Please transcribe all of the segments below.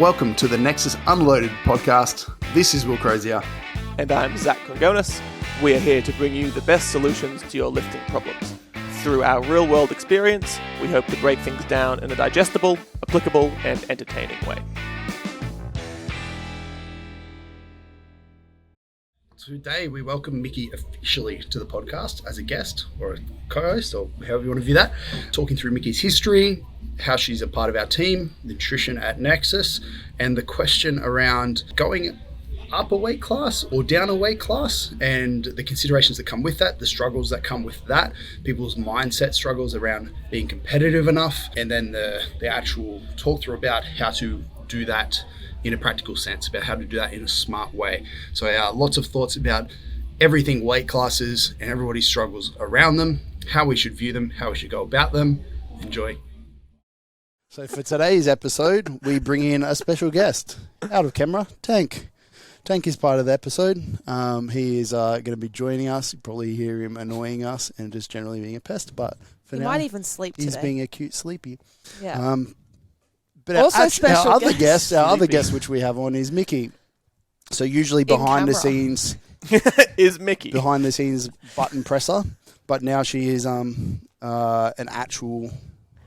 Welcome to the Nexus Unloaded podcast. This is Will Crozier. And I'm Zach Congonis. We are here to bring you the best solutions to your lifting problems. Through our real-world experience, we hope to break things down in a digestible, applicable, and entertaining way. Today we welcome Mikki officially to the podcast as a guest or a co-host or however you want to view that, talking through Mikki's history, how she's a part of our team, nutrition at Nexus, and the question around going up a weight class or down a weight class and the considerations that come with that, the struggles that come with that, people's mindset struggles around being competitive enough, and then the actual talk through about how to do that in a practical sense, about how to do that in a smart way. So lots of thoughts about everything weight classes and everybody's struggles around them, how we should view them, how we should go about them. Enjoy. So for today's episode, we bring in a special guest out of camera, Tank. Tank is part of the episode. He is going to be joining us. You probably hear him annoying us and just generally being a pest, but for now, might even sleep today. He's being a cute sleepy. Yeah. But Also our other guest, which we have on, is Mikki. So usually behind the scenes is Mikki. Behind the scenes button presser, but now she is an actual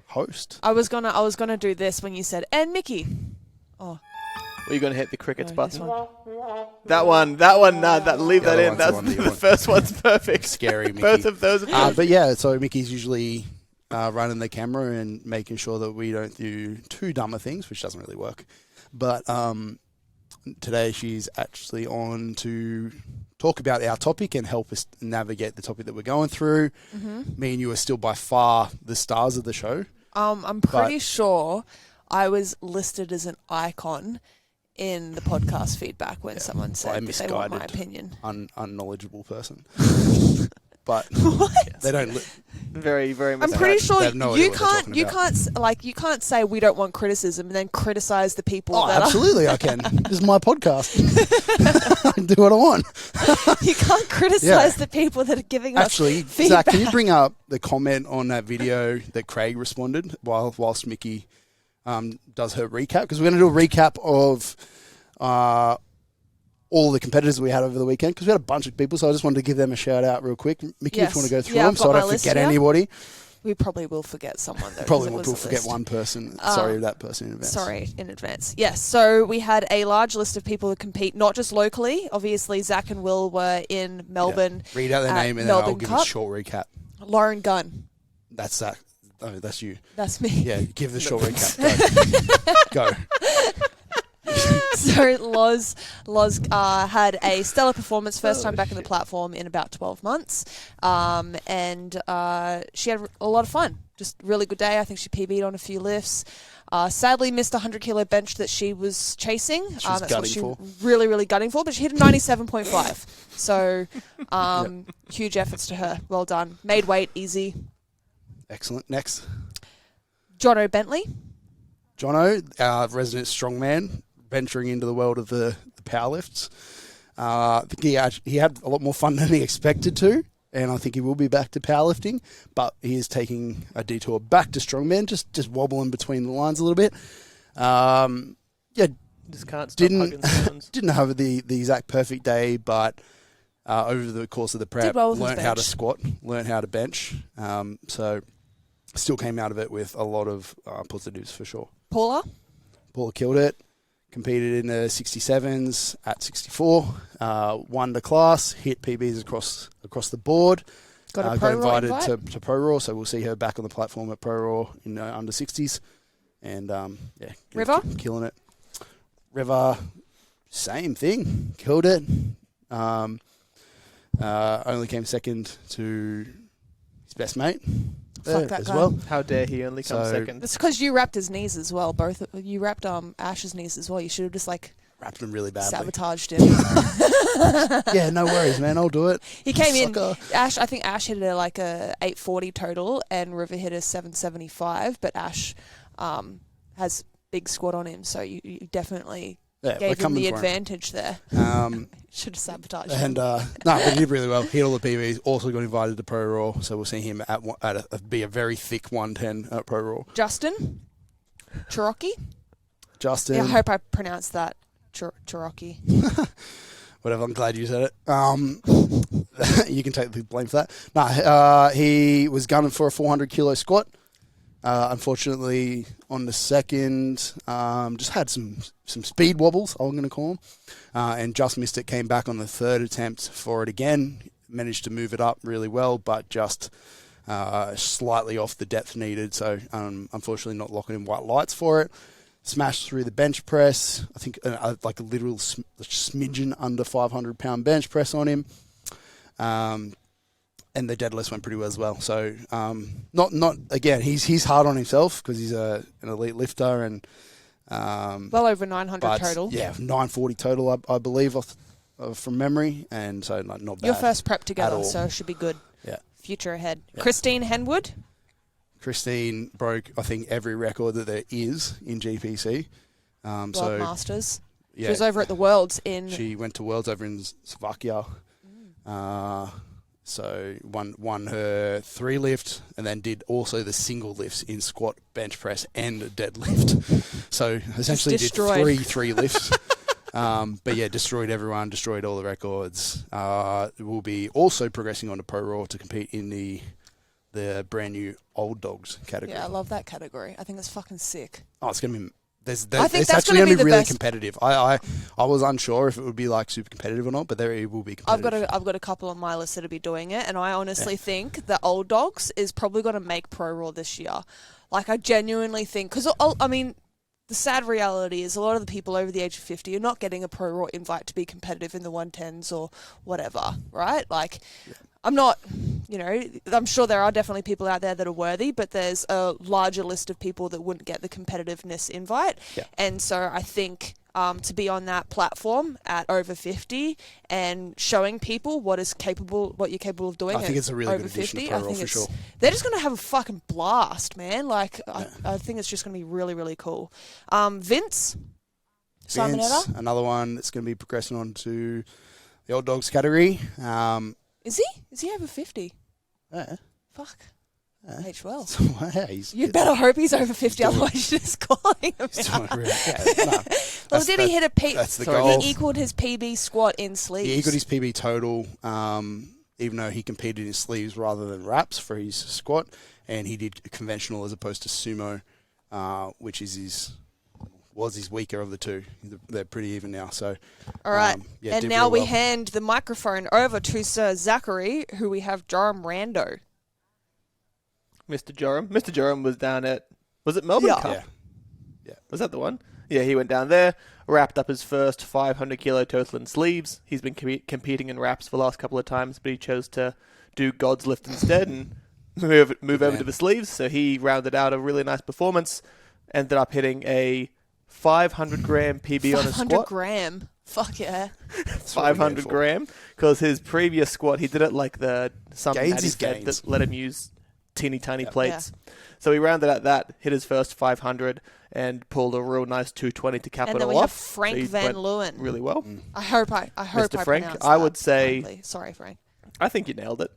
host. I was gonna do this when you said and Mikki. Oh. Were you going to hit the crickets button? One. That one, leave that in. That's the first one's perfect. Scary Mikki. Both of those. But yeah, so Mikki's usually running the camera and making sure that we don't do too dumb of things, which doesn't really work. But today she's actually on to talk about our topic and help us navigate the topic that we're going through. Mm-hmm. Me and you are still by far the stars of the show. I'm pretty sure I was listed as an icon in the podcast feedback when someone said that they want my opinion. Unknowledgeable person. But what? They don't. Very, very. I'm pretty sure you can't say we don't want criticism and then criticize the people. Absolutely, I can. This is my podcast. I can do what I want. You can't criticize the people that are giving us feedback. Zach, can you bring up the comment on that video that Craig responded whilst Mikki does her recap? Because we're going to do a recap of all the competitors we had over the weekend, because we had a bunch of people, so I just wanted to give them a shout out real quick. Mikki, if you want to go through them so I don't forget anybody. We probably will forget someone, though. Probably will forget one person. Sorry, that person in advance. Sorry, in advance. Yes, so we had a large list of people who compete, not just locally. Obviously, Zach and Will were in Melbourne. Yeah. Read out their name and then I'll give a short recap. Lauren Gunn. That's Zach. Oh, that's you. That's me. Yeah, give the short recap. Go. So Loz had a stellar performance, first time back on the platform in about 12 months, and she had a lot of fun. Just really good day. I think she PB'd on a few lifts. Sadly missed a 100-kilo bench that she was chasing. That's what she really, really gunning for, but she hit a 97.5. So huge efforts to her. Well done. Made weight easy. Excellent. Next. Jono Bentley. Jono, our resident strongman, venturing into the world of the power lifts. I think he had a lot more fun than he expected to, and I think he will be back to powerlifting, but he is taking a detour back to strongman, just wobbling between the lines a little bit. Just can't stop hugging stones. Didn't have the exact perfect day, but over the course of the prep, learned how to squat, learned how to bench. So still came out of it with a lot of positives for sure. Paula killed it. Competed in the 67s at 64, won the class, hit PBs across the board. Got invited to Pro Raw, so we'll see her back on the platform at Pro Raw in under 60s. And River killing it. River, same thing, killed it. Only came second to his best mate. Fuck that as guy. well. How dare he only come second? It's because you wrapped his knees as well. You wrapped Ash's knees as well. You should have just wrapped him really badly. Sabotaged him. Yeah, no worries, man. I'll do it. He came in. I think Ash hit a 840 total, and River hit a 775. But Ash has big squat on him, so you definitely gave him the advantage there. Should have sabotaged him. But he did really well. Hit all the PBs. Also got invited to Pro Raw, so we'll see him be a very thick 110 at Pro Raw. Justin Cherokee. Justin. Yeah, I hope I pronounced that Cherokee. Whatever, I'm glad you said it. You can take the blame for that. No, he was gunning for a 400 kilo squat. Unfortunately, on the second, just had some speed wobbles, I'm going to call them, and just missed it. Came back on the third attempt for it again. Managed to move it up really well, but just slightly off the depth needed. So, unfortunately, not locking in white lights for it. Smashed through the bench press. I think like a literal smidgen under 500-pound bench press on him. And the deadlift went pretty well as well. So, not again. He's hard on himself because he's an elite lifter and well over 900 total. Yeah, 940 total, I believe, from memory, and so not bad. Your first prep together, so it should be good. Yeah, future ahead. Yeah. Christine Henwood. Christine broke, I think, every record that there is in GPC. World Masters. Yeah, she was over at the Worlds in... She went to Worlds over in Slovakia. So won her 3 lift and then did also the single lifts in squat, bench press, and deadlift. So essentially did 3 lifts. But yeah, destroyed everyone, destroyed all the records. Will be also progressing on to Pro Raw to compete in the brand new Old Dogs category. Yeah, I love that category. I think it's fucking sick. Oh, it's going to be... I think it's that's actually going to be really best. competitive. I was unsure if it would be like super competitive or not, but there it will be competitive. I've got a couple on my list that'll be doing it, and I honestly think that Old Dogs is probably going to make Pro Raw this year. Like, I genuinely think... Because, I mean... The sad reality is a lot of the people over the age of 50 are not getting a Pro Raw invite to be competitive in the 110s or whatever, right? Like, yeah. I'm not, I'm sure there are definitely people out there that are worthy, but there's a larger list of people that wouldn't get the competitiveness invite. Yeah. And so I think to be on that platform at over 50 and showing people what you're capable of doing. I think it's a really good addition to Pro Raw for sure. They're just going to have a fucking blast, man. Like, yeah. I think it's just going to be really, really cool. Vince, Simonetta. Another one that's going to be progressing on to the Old Dogs category. Is he? Is he over 50? Yeah. Fuck. H well. So, you better hope he's over 50, otherwise you're just calling him out. Well, did he hit a PB? That's the goal. He equaled his PB squat in sleeves. Yeah, he got his PB total, even though he competed in sleeves rather than wraps for his squat, and he did conventional as opposed to sumo, which is was his weaker of the two. They're pretty even now. So, all right. And now we hand the microphone over to Sir Zachary, who we have Joram Rando. Mr. Joram was down at... Was it Melbourne Cup? Yeah. Was that the one? Yeah, he went down there, wrapped up his first 500 kilo total in sleeves. He's been competing in wraps for the last couple of times, but he chose to do God's lift instead and move over to the sleeves. So he rounded out a really nice performance, ended up hitting a 500 gram PB on his squat. 500 gram? Fuck yeah. 500 gram. Because his previous squat, he did it like some natty fed that let him use teeny tiny plates. Yeah. So he rounded out that, hit his first 500, and pulled a real nice 220 to cap it all off. And then we have Frank Van Leeuwen. Really well. I hope I Mr. Frank, pronounced I that would say... correctly. Sorry, Frank. I think you nailed it.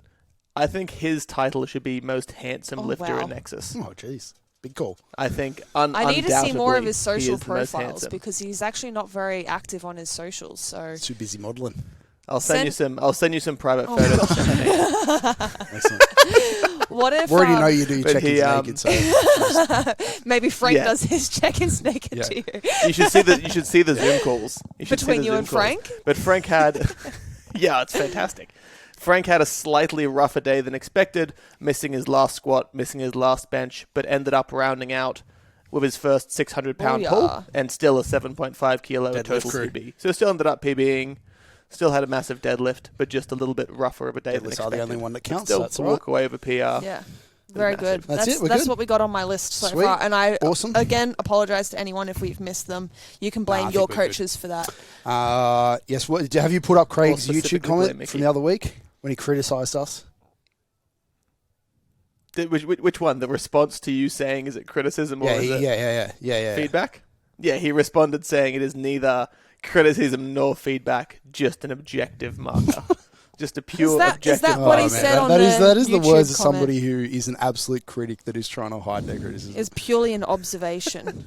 I think his title should be most handsome lifter in Nexus. Oh, jeez. Big call. I think I need to see more of his social profiles because he's actually not very active on his socials. So too busy modelling. I'll send you some private photos. Excellent. What if we already know you do your check-ins naked, so maybe Frank does his check-ins naked to you. You should see the Zoom calls between you and Frank. But Frank had, it's fantastic. Frank had a slightly rougher day than expected, missing his last squat, missing his last bench, but ended up rounding out with his first 600-pound pull and still a 7.5 kilo total PB. So still ended up PBing. Still had a massive deadlift, but just a little bit rougher of a day than expected. Deadlifts are the only one that counts. Still to walk away with a PR. Yeah, very good. That's it. That's what we got on my list so far. And I again apologise to anyone if we've missed them. You can blame your coaches for that. Yes. Have you put up Craig's YouTube comment from the other week when he criticised us? Which one? The response to you saying is it criticism or is it feedback? Yeah, he responded saying it is neither criticism nor feedback, just an objective marker. Just a pure Is objective. that what he bias. said on that is the the words YouTube of somebody who is an absolute critic that is trying to hide their criticism. It's purely an observation.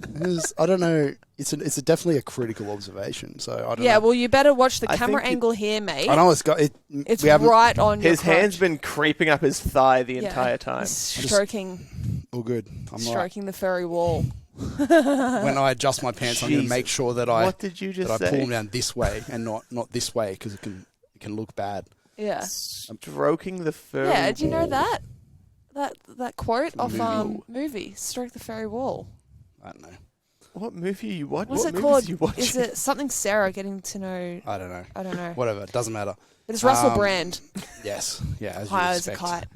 I don't know. It's definitely a critical observation. So I don't know. Yeah, well, you better watch the I camera think angle here, mate. I know it's got it. It's we haven't- right on your His hand's crotch. been creeping up his thigh the Yeah. entire time. He's stroking all good. I'm like, stroking the furry wall. when I adjust my pants, I'm going to make Jesus. sure that I What did you just pull say? them down this way and not this way because it can look bad. Yeah. Stroking the fur. Yeah, did you know that? That quote of Movie. movie, Stroke the Furry Wall. I don't know. What movie are you watching? What's what it movies called? Are you watching? Is it something Sarah getting to know? I don't know. I don't know. Whatever. It doesn't matter. But it's Russell Um, Brand. Yes. Yeah. As you High as a expect. kite.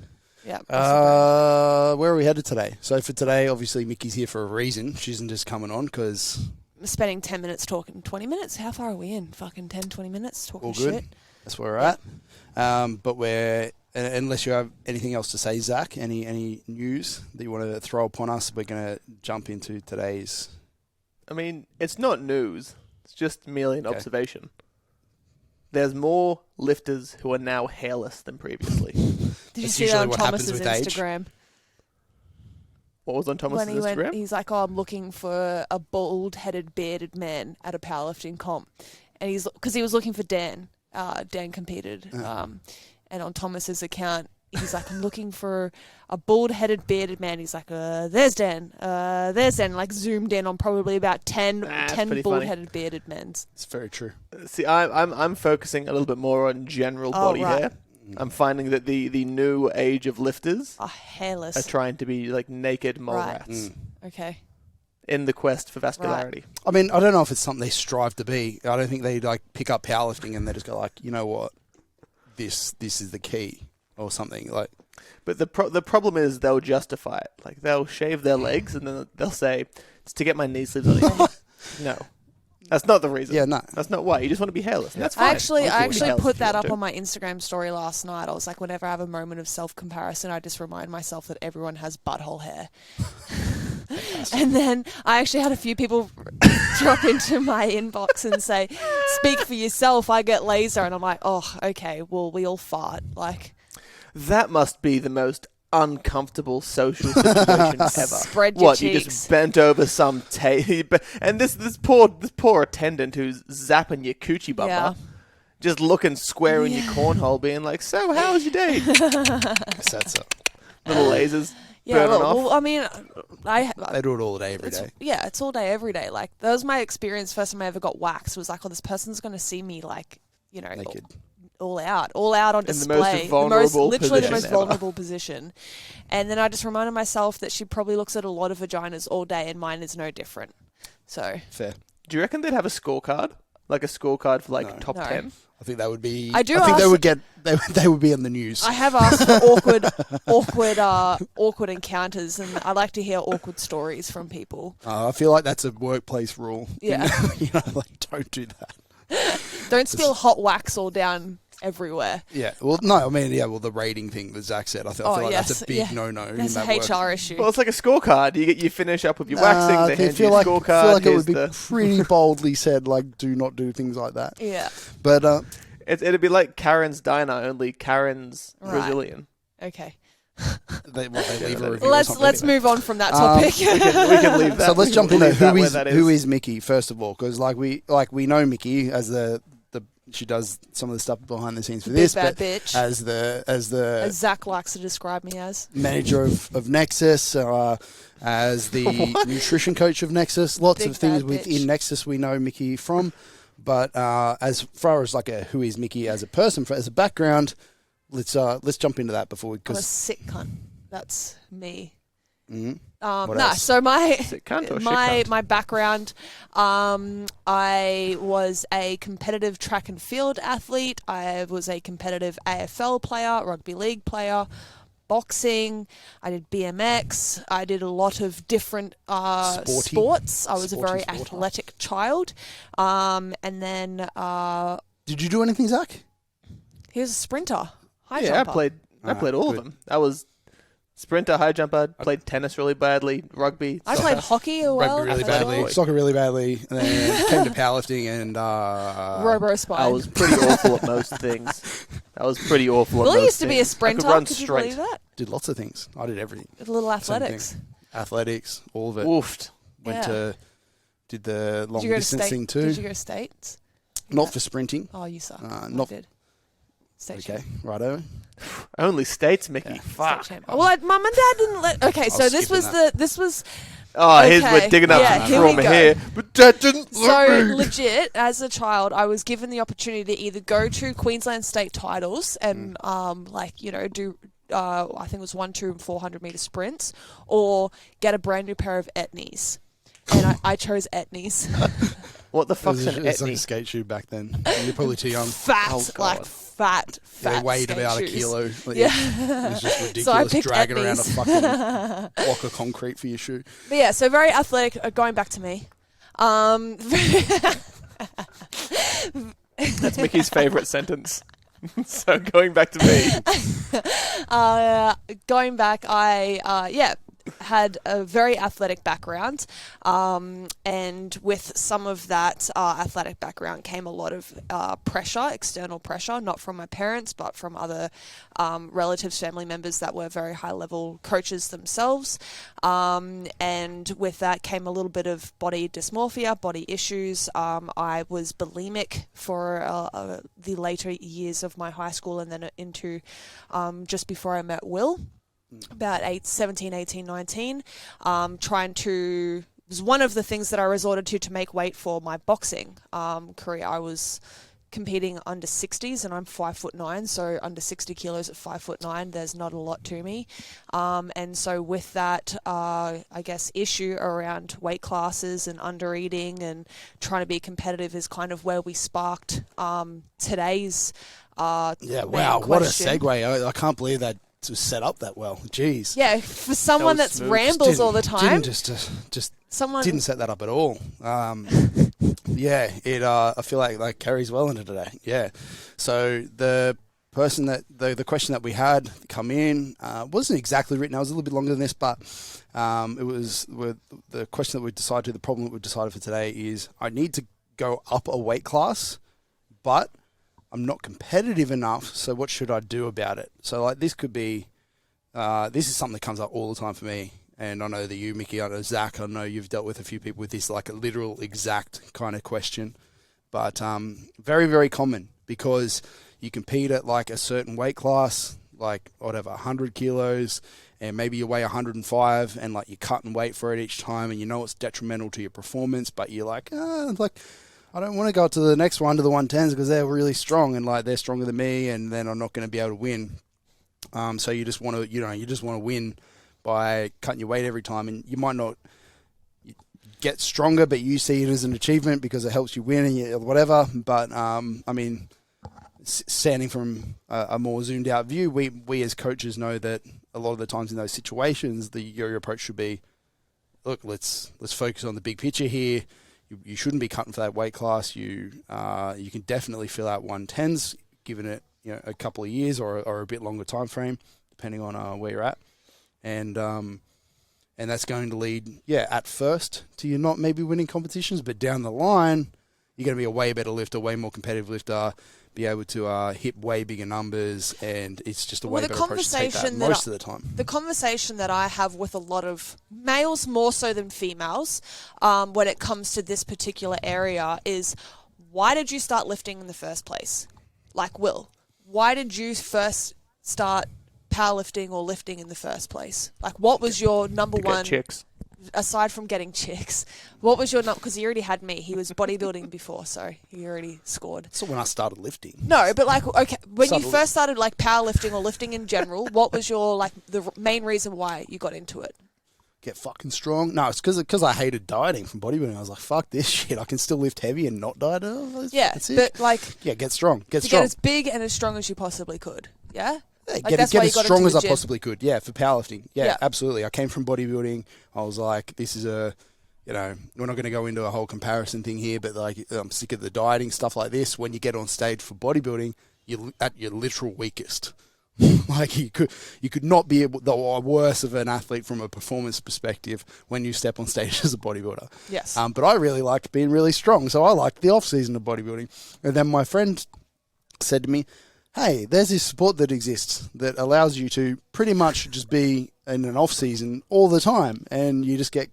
Yeah. Russell Where are we headed today? So for today, obviously Mikki's here for a reason. She isn't just coming on because Brand. Spending 10 minutes talking. 20 minutes? How far are we in? Fucking 10, 20 minutes talking all good. shit. That's where we're at. But unless you have anything else to say, Zach, any news that you want to throw upon us, we're going to jump into today's. I mean, it's not news. It's just merely an Okay. observation. There's more lifters who are now hairless than previously. Did you That's see usually that on what happens Thomas's with age. Instagram? What was on Thomas's When he Instagram? went, he's like, "Oh, I'm looking for a bald-headed, bearded man at a powerlifting comp," and because he was looking for Dan. Dan competed, and on Thomas's account, he's like, "I'm looking for a bald-headed, bearded man." He's like, "There's Dan. There's Dan." Like zoomed in on probably about 10 That's pretty funny. bald-headed, bearded men. It's very true. See, I'm focusing a little bit more on general body right. hair. I'm finding that the new age of lifters Oh, hairless. are trying to be like naked mole Right. rats Okay. in the quest for vascularity. I mean, I don't know if it's something they strive to be. I don't think they like pick up powerlifting and they just go like, you know what, this is the key or something like. But the problem is they'll justify it. Like they'll shave their legs and then they'll say it's to get my knee sleeves on it. No, that's not the reason. Yeah, no. That's not why. You just want to be hairless. And that's fine. I actually You can be hairless put if you that want up to. on my Instagram story last night. I was like, whenever I have a moment of self-comparison, I just remind myself that everyone has butthole hair. And then I actually had a few people drop into my inbox and say, "Speak for yourself. I get laser," and I'm like, "Oh, okay. Well, we all fart." Like, That must be the most uncomfortable social situation ever. Spread your What, you cheeks. just bent over some tape, and this poor attendant who's zapping your coochie bumper, Yeah. just looking square in your cornhole, being like, "So, how was your day?" That's it. Little lasers yeah. burning off. Well, I mean, They do it all day, every day. Yeah, it's all day, every day. Like, that was my experience. First time I ever got waxed was like, "Oh, this person's going to see me like, you know, Naked. all out on the most display, vulnerable literally the position most ever. vulnerable position." And then I just reminded myself that she probably looks at a lot of vaginas all day, and mine is no different. So Fair. Do you reckon they'd have a scorecard, like a scorecard for like No. top No. 10? I think that would be. I do think they ask- would get. They would be on the news. I have asked for awkward encounters, and I like to hear awkward stories from people. I feel like that's a workplace rule. Yeah. You know, like don't do that. Don't spill hot wax all down everywhere. Yeah. Well, no. I mean, yeah. Well, the rating thing that Zach said, I feel like that's a big no-no in That's that a work. HR issue. Well, it's like a scorecard. You finish up with your waxing, I they hand feel you a like, scorecard. feel like it here's would be the- pretty boldly said, like, do not do things like that. Yeah. But It'd be like Karen's Diner, only Karen's Right. Brazilian. Okay. they leave a Well, review. or Let's something. move on from that topic. We can leave that. So let's we jump can into leave that who where is that who is Mikki first of all, because we know Mikki as the she does some of the stuff behind the scenes for Big this, bad but bitch. as the As Zach likes to describe me as. manager of Nexus, as the nutrition coach of Nexus, lots Big of things bad within bitch. Nexus we know Mikki from. But as far as like who is Mikki as a person, as a background, let's jump into that before we I'm a because sick cunt. That's me. What No, else? so Sick cunt or shit my cunt? my background, I was a competitive track and field athlete. I was a competitive AFL player, rugby league player, boxing. I did BMX. I did a lot of different Sporty. sports. I was a Sporty very sport. athletic child. And then did you do anything, Zach? he was a sprinter, high Yeah, jumper. I played all good. of them. I was sprinter, high jumper, played tennis really badly, rugby. I soccer. played hockey as well. Rugby really I played badly, all- soccer really badly, and then came to powerlifting and Robo spine. I was pretty awful at most things. That was pretty awful. Will on those used to be a things. I sprinter. could run Could you straight. believe that? Did lots of things. I did everything. A little Same thing. athletics. Athletics, all of it. Woofed. Did the long Did you go to distance state? thing too. Did you go to states? Not for sprinting. Oh, you suck. Not I did. State Okay, champ. righto. Only states, Mickey. Yeah. Fuck. State champ. Well, Mum and Dad didn't let. Okay, so this skipping was that. this was. Oh, here's Okay. we're digging up Yeah, some here we trauma go. here. But Dad didn't So let me. legit, as a child, I was given the opportunity to either go to Queensland state titles and do. I think it was 1, 2, and 400 meter sprints, or get a brand new pair of etnies, and I chose etnies. What the fuck's an It's like a etnie? skate shoe back then. You're probably too young. Fat, Oh, God. like fat. They weighed skate about shoes. a kilo. Like, Yeah. It was just ridiculous. So I picked dragging around a etnies. fucking block of concrete for your shoe. But yeah, so very athletic. Going back to me. That's Mickey's favourite sentence. So going back to me. Going back, I had a very athletic background, and with some of that athletic background came a lot of pressure, external pressure, not from my parents, but from other relatives, family members that were very high-level coaches themselves. And with that came a little bit of body dysmorphia, body issues. I was bulimic for the later years of my high school and then into just before I met Will. About 17, 18, 19, trying to, it was one of the things that I resorted to make weight for my boxing career. I was competing under 60s and I'm 5'9", so under 60 kilos at 5'9", there's not a lot to me. And so with that, I guess, issue around weight classes and under eating and trying to be competitive is kind of where we sparked today's Yeah, main wow, what a question. segue. I can't believe that was set up that well. Jeez. Yeah, for someone That was that's smooth. rambles all the time. Just Someone didn't set that up at all. Yeah, it. I feel like carries well into today. Yeah. So the person that the question that we had come in wasn't exactly written. It was a little bit longer than this, but it was the question that we decided. The problem that we decided for today is I need to go up a weight class, but I'm not competitive enough. So what should I do about it? So like this could be. This is something that comes up all the time for me. And I know that you, Mikki, I know Zach, I know you've dealt with a few people with this, like a literal exact kind of question. But very, very common because you compete at like a certain weight class, like whatever, 100 kilos, and maybe you weigh 105 and like you're cutting weight for it each time and you know it's detrimental to your performance, but you're like, I don't want to go up to the next one, to the 110s, because they're really strong and like they're stronger than me and then I'm not going to be able to win. So you just want to win by cutting your weight every time, and you might not get stronger, but you see it as an achievement because it helps you win and whatever. But I mean, standing from a more zoomed out view, we as coaches know that a lot of the times in those situations, your approach should be, look, let's focus on the big picture here. You shouldn't be cutting for that weight class. You can definitely fill out 110s, given it a couple of years or a bit longer time frame, depending on where you're at. And that's going to lead, at first to you not maybe winning competitions, but down the line, you're going to be a way better lifter, way more competitive lifter, be able to hit way bigger numbers, and it's just a way better approach to take that most of the time. The conversation that I have with a lot of males, more so than females, when it comes to this particular area is, why did you start lifting in the first place? Like, Will, why did you first start powerlifting or lifting in the first place? Like, what was your number one, chicks. aside from getting chicks, what was your number, because he already had me, he was bodybuilding before, so he already scored. So when I started lifting. No, but like, okay, when you first started like powerlifting or lifting in general, what was your, like, the main reason why you got into it? Get fucking strong. No, it's because I hated dieting from bodybuilding. I was like, fuck this shit. I can still lift heavy and not diet. Yeah, that's it. but like, get strong. Get to strong. get as big and as strong as you possibly could. Yeah? Yeah, Like, that's get why you as got strong into as the I gym. possibly could. Yeah, for powerlifting. Yeah, Yeah. absolutely. I came from bodybuilding. I was like, this is we're not going to go into a whole comparison thing here, but like, I'm sick of the dieting stuff like this. When you get on stage for bodybuilding, you're at your literal weakest. Like you could not be the worse of an athlete from a performance perspective when you step on stage as a bodybuilder. Yes. But I really liked being really strong, so I liked the off season of bodybuilding. And then my friend said to me, hey, there's this sport that exists that allows you to pretty much just be in an off season all the time, and you just get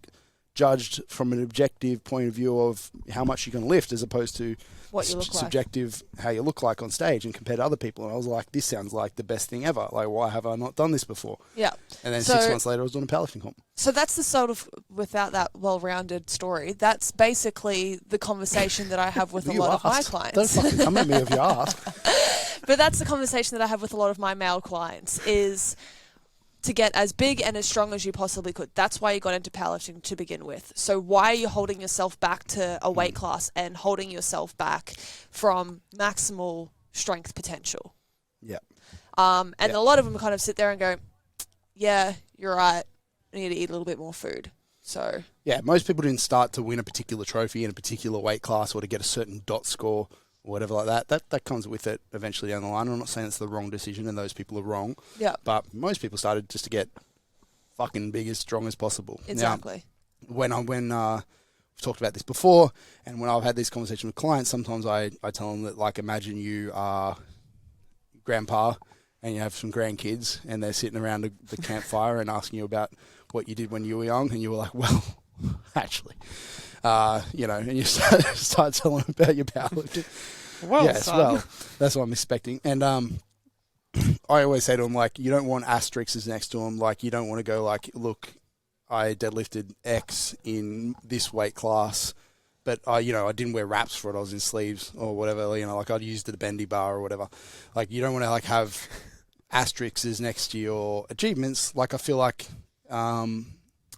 judged from an objective point of view of how much you can lift, as opposed to What you look like. subjective how you look like on stage and compared to other people. And I was like, this sounds like the best thing ever. Like, why have I not done this before? Yeah. And then 6 months later, I was doing a powerlifting comp. So that's the sort of, without that well-rounded story, that's basically the conversation that I have with a lot of my clients. Don't fucking come at me if you ask. But that's the conversation that I have with a lot of my male clients, is to get as big and as strong as you possibly could. That's why you got into powerlifting to begin with. So why are you holding yourself back to a weight class and holding yourself back from maximal strength potential? Yeah. A lot of them kind of sit there and go, yeah, you're right. I need to eat a little bit more food. So yeah, most people didn't start to win a particular trophy in a particular weight class or to get a certain dot score or whatever like that. That comes with it eventually down the line. I'm not saying it's the wrong decision and those people are wrong. Yeah. But most people started just to get fucking big as strong as possible. Exactly. Now, when we've talked about this before, and when I've had these conversations with clients, sometimes I tell them that, like, imagine you are grandpa and you have some grandkids and they're sitting around the campfire and asking you about what you did when you were young, and you were like, well, actually, and you start telling them about your powerlifting. Well, yes, son. well, that's what I'm expecting. And I always say to them, like, you don't want asterisks next to them. Like, you don't want to go like, look, I deadlifted X in this weight class, but I didn't wear wraps for it. I was in sleeves or whatever. Like, I'd used the bendy bar or whatever. Like, you don't want to like have asterisks next to your achievements. Like, I feel like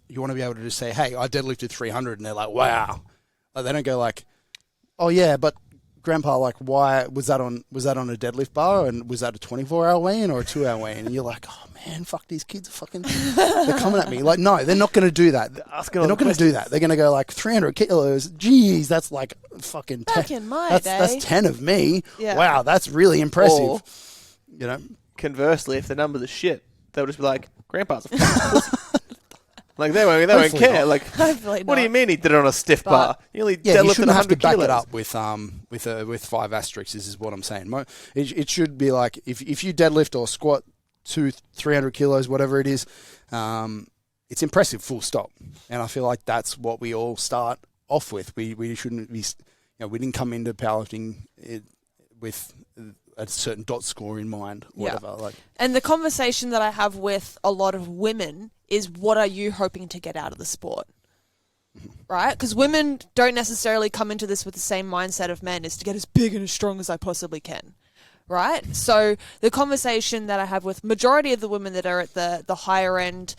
you want to be able to just say, hey, I deadlifted 300, and they're like, wow. Like, they don't go like, oh yeah, but grandpa, like, why was that on a deadlift bar, and was that a 24-hour weigh-in or a 2-hour weigh-in? And you're like, oh man, fuck, these kids are fucking, they're coming at me. Like, no, they're not going to do that. They're not going to do that. They're going to go like 300 kilos. Geez, that's like fucking 10. Back in my day. That's 10 of me. Yeah. Wow, that's really impressive. Or, conversely, if the numbers are shit, they'll just be like, grandpa's a fucking pussy. Like, they won't Hopefully care. not. Like, Hopefully what do you not. mean he did it on a stiff bar? You only Yeah, you deadlifted shouldn't have to 100 back kilos. it up with 5 asterisks. Is what I'm saying. It should be like, if you deadlift or squat 300 kilos, whatever it is, it's impressive. Full stop. And I feel like that's what we all start off with. We shouldn't be. We didn't come into powerlifting with a certain dot score in mind. Whatever. Yeah. Like, and the conversation that I have with a lot of women is, what are you hoping to get out of the sport? Right? Because women don't necessarily come into this with the same mindset of men, is to get as big and as strong as I possibly can. Right? So the conversation that I have with majority of the women that are at the higher end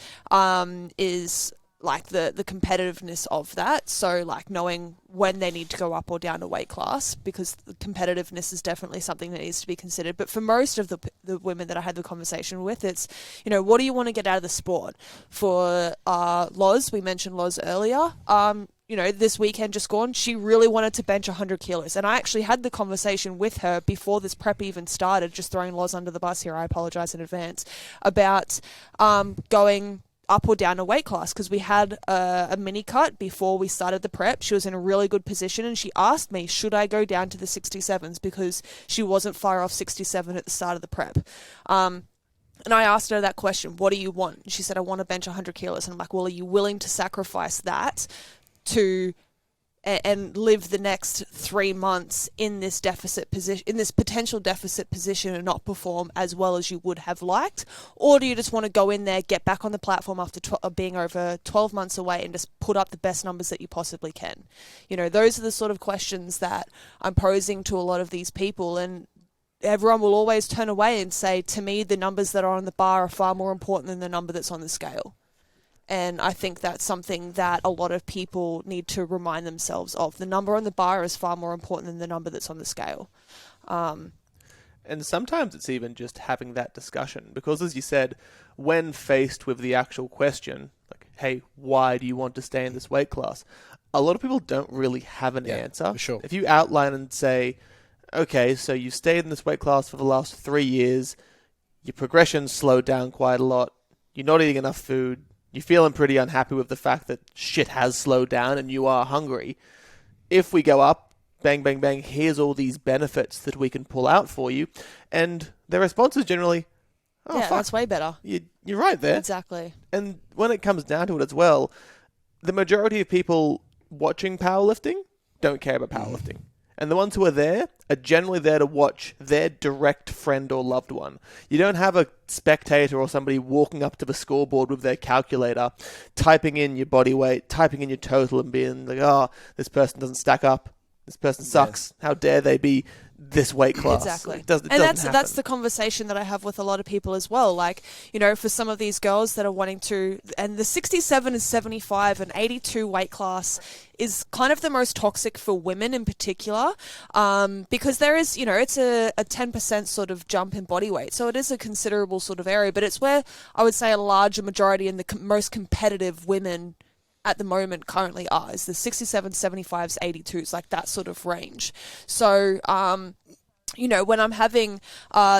is like the competitiveness of that. So like knowing when they need to go up or down a weight class, because the competitiveness is definitely something that needs to be considered. But for most of the women that I had the conversation with, it's, what do you want to get out of the sport? For Loz, we mentioned Loz earlier, this weekend just gone, she really wanted to bench 100 kilos. And I actually had the conversation with her before this prep even started, just throwing Loz under the bus here, I apologize in advance, about going up or down a weight class, because we had a mini cut before we started the prep. She was in a really good position, and she asked me, should I go down to the 67s, because she wasn't far off 67 at the start of the prep. And I asked her that question, what do you want? And she said, I want to bench 100 kilos. And I'm like, well, are you willing to sacrifice that to and live the next 3 months in this deficit position, in this potential deficit position, and not perform as well as you would have liked? Or do you just want to go in there, get back on the platform after being over 12 months away, and just put up the best numbers that you possibly can? Those are the sort of questions that I'm posing to a lot of these people, and everyone will always turn away and say, to me, the numbers that are on the bar are far more important than the number that's on the scale. And I think that's something that a lot of people need to remind themselves of. The number on the bar is far more important than the number that's on the scale. And sometimes it's even just having that discussion, because, as you said, when faced with the actual question, like, hey, why do you want to stay in this weight class? A lot of people don't really have an answer. For sure. If you outline and say, okay, so you stayed in this weight class for the last 3 years, your progression's slowed down quite a lot, you're not eating enough food, you're feeling pretty unhappy with the fact that shit has slowed down and you are hungry. If we go up bang, bang, bang, here's all these benefits that we can pull out for you. And their response is generally, oh, yeah, fuck, that's way better. you're right there. Exactly. And when it comes down to it as well, the majority of people watching powerlifting don't care about powerlifting. And the ones who are there are generally there to watch their direct friend or loved one. You don't have a spectator or somebody walking up to the scoreboard with their calculator, typing in your body weight, typing in your total and being like, oh, this person doesn't stack up. This person sucks. How dare they be this weight class? Exactly. It doesn't that's happen. the conversation that I have with a lot of people as well. Like, you know, for some of these girls that are wanting to, and the 67 and 75 and 82 weight class is kind of the most toxic for women in particular, because there is, you know, it's a 10% sort of jump in body weight. So it is a considerable sort of area, but it's where I would say a larger majority and the most competitive women at the moment currently are, is the 67, 75s, 82s, like that sort of range. So, you know, when I'm having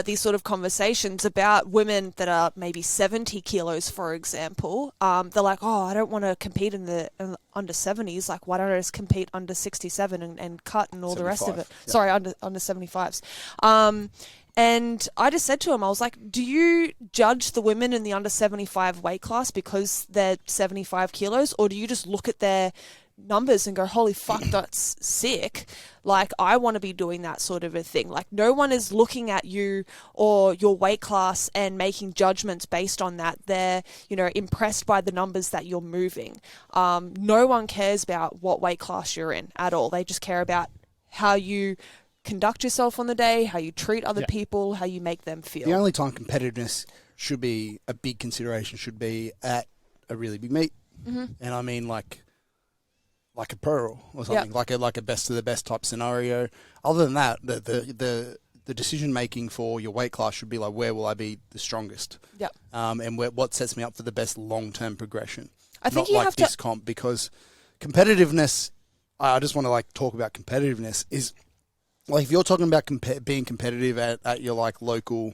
these sort of conversations about women that are maybe 70 kilos, for example, they're like, oh, I don't want to compete in the under 70s. Like, why don't I just compete under 67 and cut and all the rest of it? Yeah. Sorry, under 75s. And I just said to him, I was like, do you judge the women in the under 75 weight class because they're 75 kilos? Or do you just look at their numbers and go, holy fuck, that's sick. Like, I want to be doing that sort of a thing. Like, no one is looking at you or your weight class and making judgments based on that. They're, you know, impressed by the numbers that you're moving. No one cares about what weight class you're in at all. They just care about how you conduct yourself on the day, how you treat other people, how you make them feel. The only time competitiveness should be a big consideration should be at a really big meet. And I mean like a pro or something, like a best of the best type scenario. Other than that, the decision making for your weight class should be like, where will I be the strongest? And what sets me up for the best long term progression. I think not you like have this comp, because competitiveness. I just want to like talk about competitiveness. Is like, if you're talking about being competitive at your like local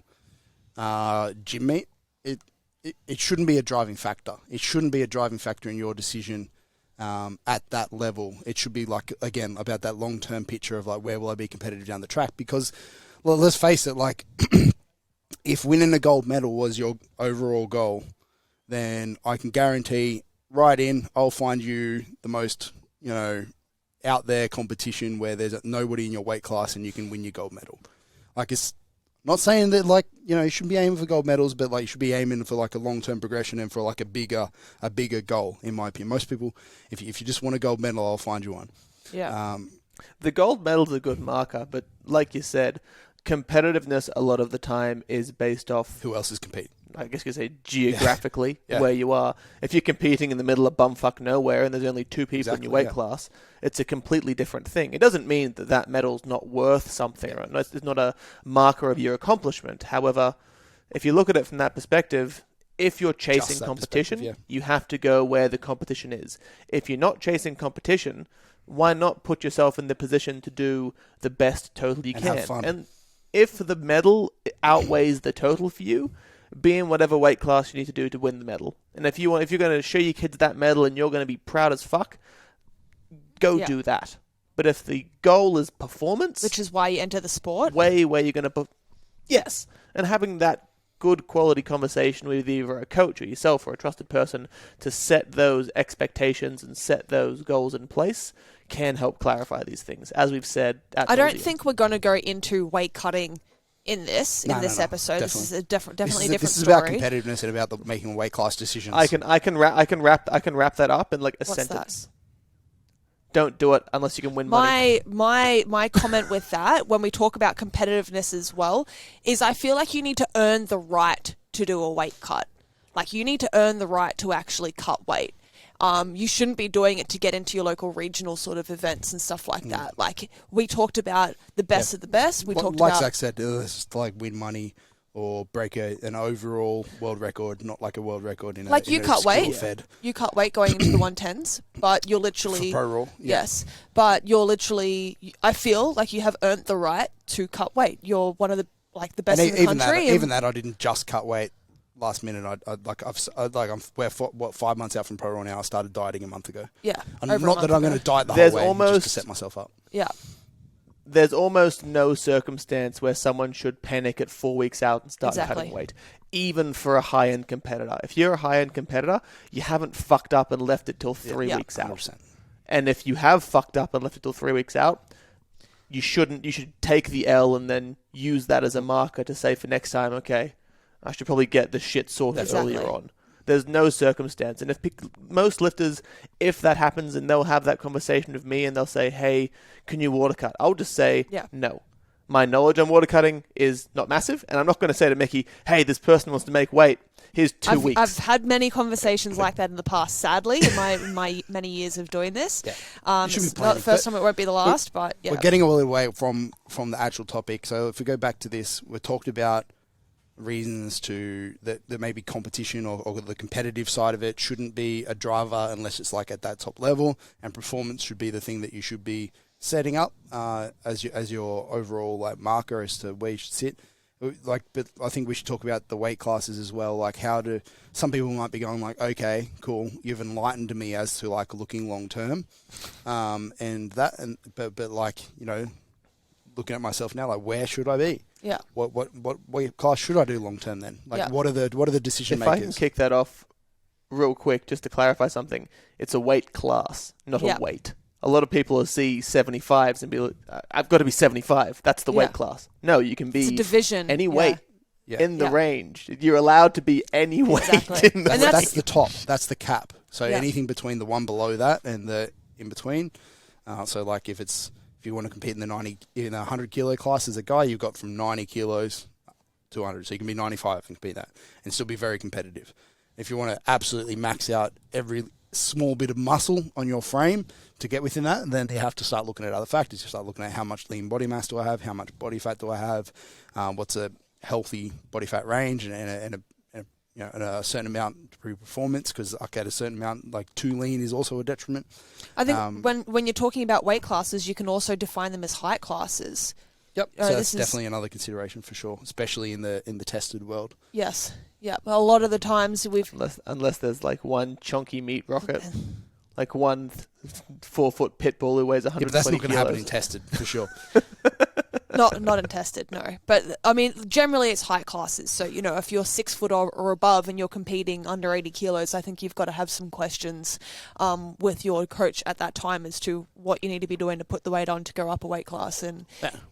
gym meet, it shouldn't be a driving factor. It shouldn't be a driving factor in your decision at that level. It should be like, again, about that long-term picture of like, where will I be competitive down the track? Because, well, let's face it, like if winning a gold medal was your overall goal, then I can guarantee right in, I'll find you the most, you know, out there competition where there's nobody in your weight class and you can win your gold medal. Like, it's not saying that, like, you know, you shouldn't be aiming for gold medals, but like you should be aiming for like a long-term progression and for like a bigger goal, in my opinion. Most people, if you just want a gold medal, I'll find you one. Yeah. The gold medal's a good marker, but like you said, competitiveness a lot of the time is based off Who else is competing? I guess you could say geographically where you are. If you're competing in the middle of bumfuck nowhere and there's only two people in your weight class, it's a completely different thing. It doesn't mean that that medal's not worth something. Or it's not a marker of your accomplishment. However, if you look at it from that perspective, if you're chasing competition, you have to go where the competition is. If you're not chasing competition, why not put yourself in the position to do the best total you can? Have fun. And if the medal outweighs the total for you, be in whatever weight class you need to do to win the medal. And if you're going to show your kids that medal and you're going to be proud as fuck, go do that. But if the goal is performance, which is why you enter the sport, where you're going to yes, and having that good quality conversation with either a coach or yourself or a trusted person to set those expectations and set those goals in place can help clarify these things. As we've said, I don't think we're going to go into weight cutting in this episode. Definitely. This is definitely a different This is story. about competitiveness and about making weight class decisions. I can wrap that up in like a What's sentence. Don't do it unless you can win money. My comment with that, when we talk about competitiveness as well, is I feel like you need to earn the right to do a weight cut. Like, you need to earn the right to actually cut weight. You shouldn't be doing it to get into your local regional sort of events and stuff like that. Like, we talked about the best of the best. We talked like about, Zach said, it's like win money or break an overall world record, not like a world record in like, a you cut weight. fed. You cut weight going into the 110s, but you're literally For pro roll, yes, but you're literally. I feel like you have earned the right to cut weight. You're one of the best in the country. Even that, I didn't just cut weight last minute. We're 5 months out from pro roll now. I started dieting a month ago. Yeah, Not that I'm going to diet the whole way, just to set myself up. Yeah. there's almost no circumstance where someone should panic at 4 weeks out and start Exactly. cutting weight, even for a high-end competitor. If you're a high-end competitor, you haven't fucked up and left it till 3 Yeah. weeks out. 100%. And if you have fucked up and left it till 3 weeks out, you shouldn't. You should take the L and then use that as a marker to say for next time, okay, I should probably get the shit sorted Exactly. earlier on. There's no circumstance. And if most lifters, if that happens and they'll have that conversation with me and they'll say, hey, can you water cut? I'll just say, no. My knowledge on water cutting is not massive. And I'm not going to say to Mikki, hey, this person wants to make weight. Here's 2 weeks. I've had many conversations like that in the past, sadly, in my many years of doing this. Yeah. It's not the first time, it won't be the last, but yeah. We're getting all the way from the actual topic. So if we go back to this, we talked about reasons to that there may be competition or the competitive side of it shouldn't be a driver unless it's like at that top level, and performance should be the thing that you should be setting up as your overall like marker as to where you should sit. Like, but I think we should talk about the weight classes as well. Like, some people might be going like, okay, cool, you've enlightened me as to like looking long term, but like, you know, looking at myself now, like, where should I be? Yeah. What weight class should I do long term then? Like, what are the decision makers? If I can kick that off real quick, just to clarify something, it's a weight class, not a weight. A lot of people will see 75s and be like, I've got to be 75. That's the weight class. No, you can be it's a division. any weight in the range. You're allowed to be any weight in the range. That's the top. That's the cap. So anything between the one below that and the in between. So like if you want to compete in the 100 kilo class as a guy, you've got from 90 kilos to 100. So you can be 95 and compete that and still be very competitive. If you want to absolutely max out every small bit of muscle on your frame to get within that, then you have to start looking at other factors. You start looking at how much lean body mass do I have, how much body fat do I have, what's a healthy body fat range, and a certain amount to improve performance, because at a certain amount, like too lean is also a detriment. I think when you're talking about weight classes, you can also define them as height classes. Yep, so that's definitely another consideration for sure, especially in the tested world. Yes, yeah. Well, a lot of the times unless there's like one chunky meat rocket, like one 4 foot pit bull who weighs 120 but that's not going to happen kilos. in tested for sure. Not in tested, no. But I mean, generally it's height classes. So, you know, if you're 6 foot or above and you're competing under 80 kilos, I think you've got to have some questions with your coach at that time as to what you need to be doing to put the weight on to go up a weight class. And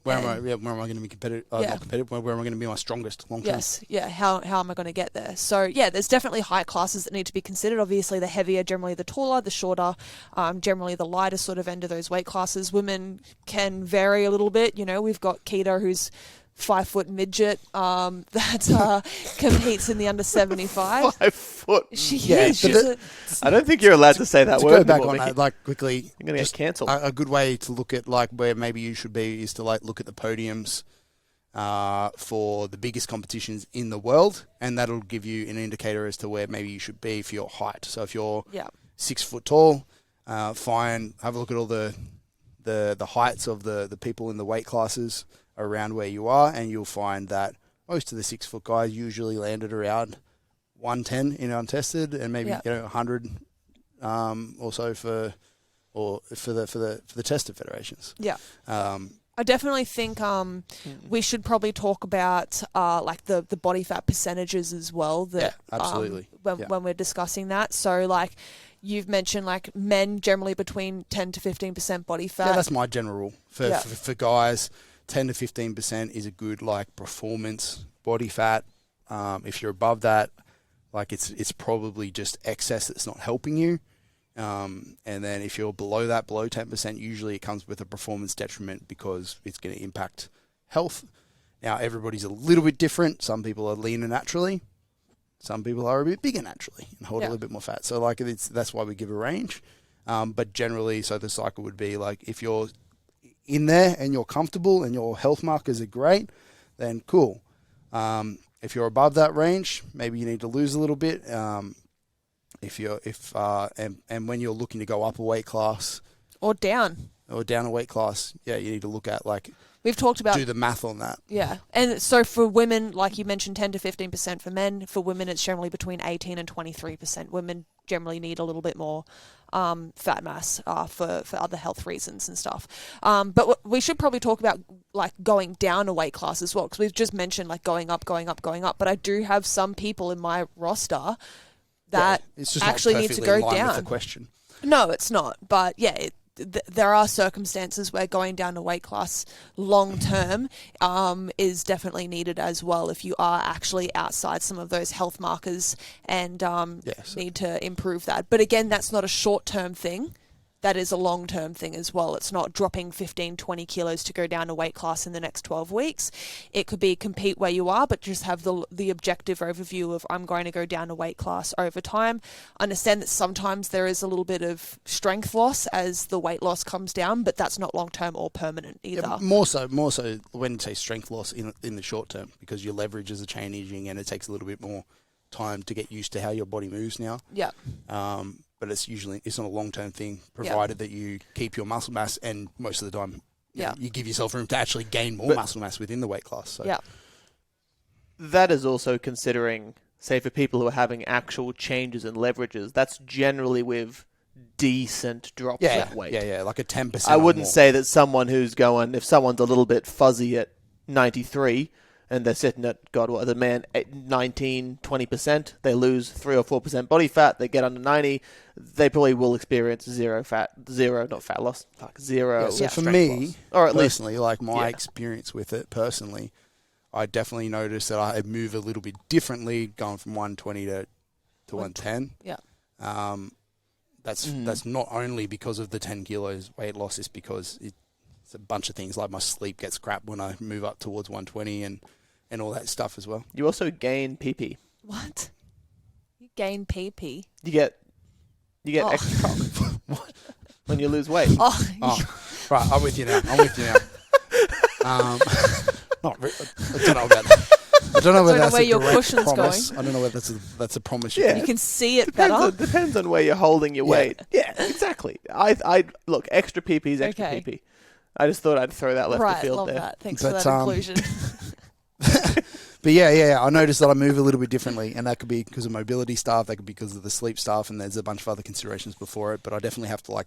where am I going to be competitive? Not competitive. Where am I going to be my strongest long term? Yes, yeah. How am I going to get there? So yeah, there's definitely height classes that need to be considered. Obviously, the heavier, generally the taller, the shorter, generally the lighter sort of end of those weight classes. Women can vary a little bit. You know, we've got Keita, who's 5 foot midget that competes in the under 75. 5 foot. She is. I don't think you're allowed to say that word. Go back on that, like quickly. You're going to get cancelled. A good way to look at like where maybe you should be is to like look at the podiums for the biggest competitions in the world, and that'll give you an indicator as to where maybe you should be for your height. So if you're 6 foot tall, have a look at all the heights of the people in the weight classes around where you are, and you'll find that most of the 6 foot guys usually landed around 110 in untested, and maybe 100 or so for the tested federations. Yeah. I definitely think we should probably talk about like the body fat percentages as well. That, absolutely. When we're discussing that, so like you've mentioned, like men generally between 10 to 15% body fat. Yeah, that's my general rule for guys. 10 to 15% is a good like performance body fat. If you're above that, like it's probably just excess that's not helping you. And then if you're below that, below 10%, usually it comes with a performance detriment because it's going to impact health. Now, everybody's a little bit different. Some people are leaner naturally. Some people are a bit bigger naturally and hold a little bit more fat. So like that's why we give a range. But generally, so the cycle would be like if you're in there and you're comfortable and your health markers are great, then cool. If you're above that range, maybe you need to lose a little bit. And when you're looking to go up a weight class or down, or down a weight class, you need to look at we've talked about do the math on that. Yeah. And so for women, like you mentioned, 10 to 15% for men. For women, it's generally between 18 and 23%. Women generally need a little bit more fat mass for other health reasons and stuff. But we should probably talk about like going down a weight class as well, because we've just mentioned like going up. But I do have some people in my roster that it's just actually not need to perfectly go in line down. with the question. No, it's not. But yeah, there are circumstances where going down a weight class long term is definitely needed as well if you are actually outside some of those health markers and need to improve that. But again, that's not a short term thing. That is a long-term thing as well. It's not dropping 15, 20 kilos to go down a weight class in the next 12 weeks. It could be compete where you are, but just have the objective overview of I'm going to go down a weight class over time. Understand that sometimes there is a little bit of strength loss as the weight loss comes down, but that's not long-term or permanent either. Yeah, more so when you say strength loss in the short term, because your leverages are changing and it takes a little bit more time to get used to how your body moves now. Yeah. But it's not a long-term thing, provided that you keep your muscle mass, and most of the time, you give yourself room to actually gain more muscle mass within the weight class. So. Yeah. That is also considering, say, for people who are having actual changes in leverages, that's generally with decent drops of weight. Yeah, like a 10%. I wouldn't say that someone who's going, if someone's a little bit fuzzy at 93, and they're sitting at, God, what, the man, 19, 20%, they lose 3 or 4% body fat, they get under 90, they probably will experience zero strength loss. So for me, loss. Or at personally, like my experience with it personally, I definitely noticed that I move a little bit differently going from 120 to 110. Yeah. That's not only because of the 10 kilos weight loss, it's because it's a bunch of things, like my sleep gets crap when I move up towards 120 and all that stuff as well. You also gain PP. What? You gain PP? You get extra cock. What? When you lose weight. Right, I'm with you now. Not really, I don't know about that. I don't know whether that's a direct promise. I don't know whether that's a promise. You can see it better. Depends on where you're holding your weight. Yeah, exactly. I look, extra PP is extra PP. I just thought I'd throw that left the field love there. That. Thanks for that inclusion. But yeah, I noticed that I move a little bit differently, and that could be because of mobility stuff, that could be because of the sleep stuff, and there's a bunch of other considerations before it. But I definitely have to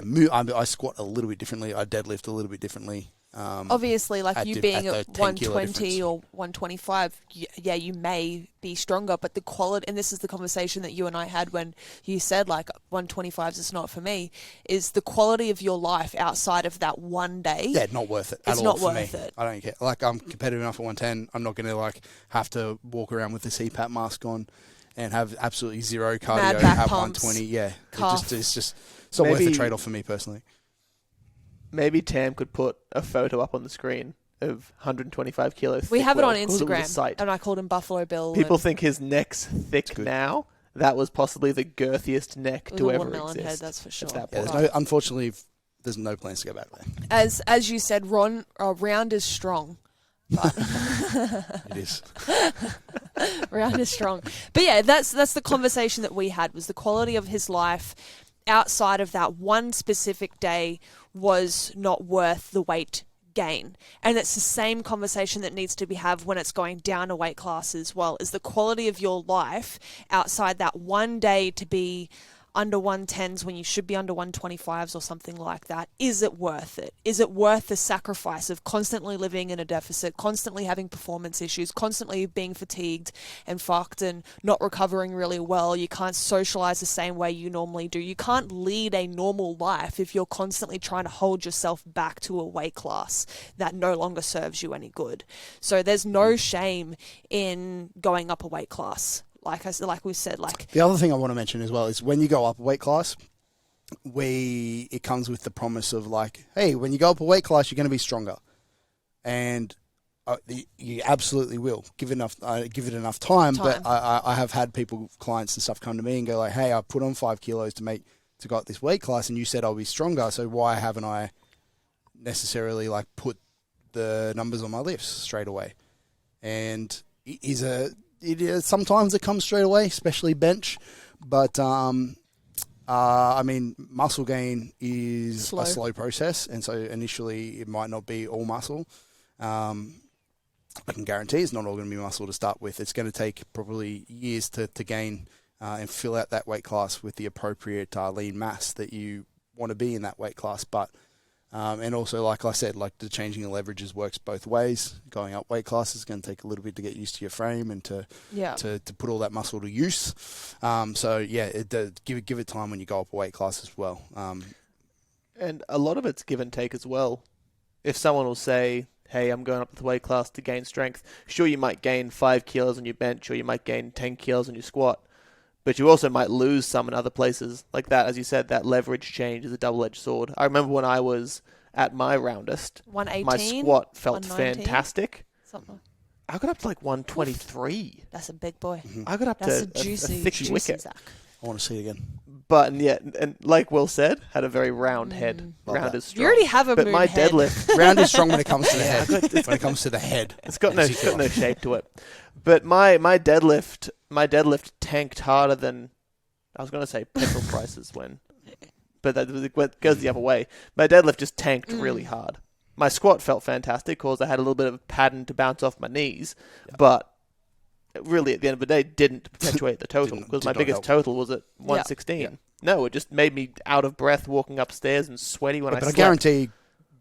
move. I squat a little bit differently. I deadlift a little bit differently. Obviously, like you being at 120 or 125, you may be stronger, but the quality, and this is the conversation that you and I had when you said like 125s is not for me, is the quality of your life outside of that one day. Yeah, not worth it at all. It's not for worth me. it. I don't care. Like, I'm competitive enough at 110. I'm not going to have to walk around with the CPAP mask on and have absolutely zero cardio at 120. Yeah, it's just not worth the trade-off for me personally. Maybe Tam could put a photo up on the screen of 125 kilos. We have it on Instagram, and I called him Buffalo Bill. People think his neck's thick now. That was possibly the girthiest neck to ever exist. Head, that's for sure. Unfortunately, there's no plans to go back there. As you said, round is strong. But it is. Round is strong. But yeah, that's the conversation that we had, was the quality of his life outside of that one specific day was not worth the weight gain. And it's the same conversation that needs to be had when it's going down a weight class as well, is the quality of your life outside that one day to be under 110s when you should be under 125s or something like that. Is it worth it? Is it worth the sacrifice of constantly living in a deficit, constantly having performance issues, constantly being fatigued and fucked and not recovering really well? You can't socialize the same way you normally do. You can't lead a normal life if you're constantly trying to hold yourself back to a weight class that no longer serves you any good. So there's no shame in going up a weight class. Like we said, the other thing I want to mention as well is when you go up a weight class, it comes with the promise of hey, when you go up a weight class, you're going to be stronger, and you absolutely will. Give it enough time. But I have had clients and stuff come to me and go hey, I put on 5 kilos to go up this weight class, and you said I'll be stronger, so why haven't I necessarily put the numbers on my lifts straight away? And sometimes it comes straight away, especially bench, but I mean, muscle gain is Slow. a slow process, and so initially it might not be all muscle. I can guarantee it's not all going to be muscle to start with. It's going to take probably years to gain and fill out that weight class with the appropriate lean mass that you want to be in that weight class. But and also, like I said, like the changing of leverages works both ways. Going up weight class is going to take a little bit to get used to your frame and to put all that muscle to use. So yeah, give it time when you go up a weight class as well. And a lot of it's give and take as well. If someone will say, hey, I'm going up the weight class to gain strength, sure, you might gain 5 kilos on your bench, or you might gain 10 kilos on your squat, but you also might lose some in other places. Like that, as you said, that leverage change is a double-edged sword. I remember when I was at my roundest, 118, my squat felt 119, fantastic. something. I got up to like 123. That's a big boy. I got up That's to a juicy, thick juicy wicket. Zach. I want to see it again. But and like Will said, had a very round head. Love Round that. is strong. You already have a but moon my head. deadlift, Round is strong when it comes to the head. When it comes to the head, it's got no shape to it. But my deadlift tanked harder than I was going to say petrol prices when, but that goes the other way. My deadlift just tanked really hard. My squat felt fantastic because I had a little bit of a pattern to bounce off my knees, but really at the end of the day didn't perpetuate the total because my biggest total was at 116. Yeah. No, it just made me out of breath walking upstairs and sweaty when I slept. But I guarantee,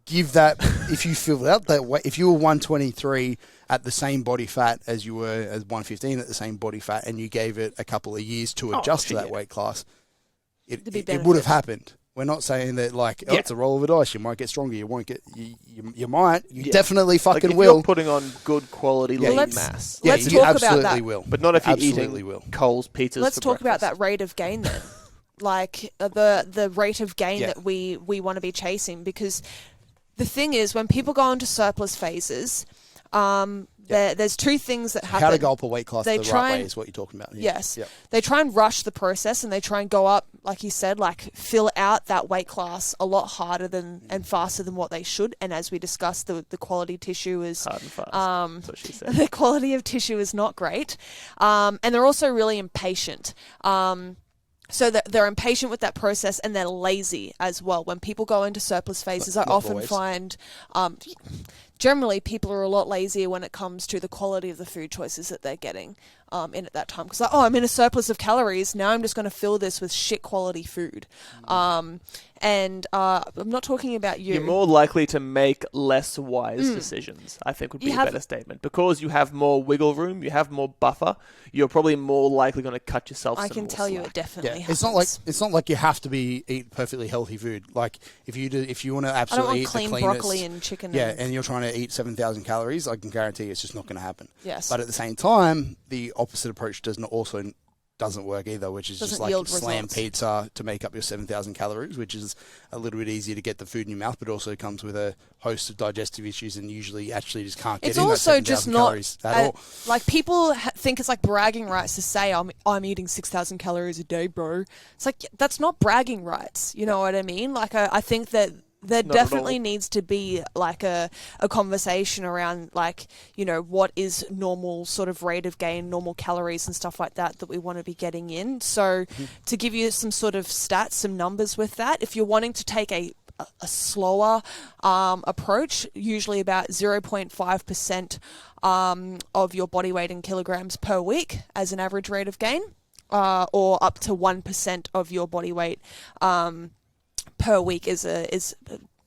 give that if you filled out that way. If you were 123 at the same body fat as you were as 115 at the same body fat, and you gave it a couple of years to adjust to that weight class, it would have happened. We're not saying that it's a roll of the dice. You might get stronger. You won't get. You might. You definitely fucking if will. You're putting on good quality lean mass. Let's you talk absolutely about that. will. But not if you're absolutely eating will. Coles pizzas. Let's for talk about breakfast. that rate of gain then. The rate of gain Yeah. that we want to be chasing, because the thing is, when people go into surplus phases, there's two things that happen. How to go up a weight class They the try right way and- is what you're talking about. Yes. Yep. They try and rush the process, and they try and go up, like you said, fill out that weight class a lot harder than and faster than what they should. And as we discussed, the quality tissue is hard and fast. That's what she said. the quality of tissue is not great. And they're also really impatient. So they're impatient with that process, and they're lazy as well. When people go into surplus phases, I Not often always. find generally people are a lot lazier when it comes to the quality of the food choices that they're getting in at that time. Because I'm in a surplus of calories, now I'm just going to fill this with shit quality food. And I'm not talking about you. You're more likely to make less wise decisions, I think would be a better statement. Because you have more wiggle room, you have more buffer, you're probably more likely going to cut yourself I some can more tell you slack. it definitely happens. It's not like you have to eat perfectly healthy food. Like if you want to I don't absolutely want eat clean the cleanest, broccoli and chicken. and you're trying to eat 7,000 calories, I can guarantee it's just not going to happen. Yes. But at the same time, the opposite approach doesn't work either, which is Doesn't just like yield slam results. pizza to make up your 7,000 calories, which is a little bit easier to get the food in your mouth, but also comes with a host of digestive issues, and usually actually just can't get It's in also that 7,000 just calories not at all. like people think it's like bragging rights to say I'm eating 6,000 calories a day, bro. It's like that's not bragging rights. You know what I mean? Like I think that there Not at definitely all. needs to be like a conversation around what is normal sort of rate of gain, normal calories and stuff like that we want to be getting in. So to give you some sort of stats, some numbers with that, if you're wanting to take a slower approach, usually about 0.5% of your body weight in kilograms per week as an average rate of gain, or up to 1% of your body weight per week is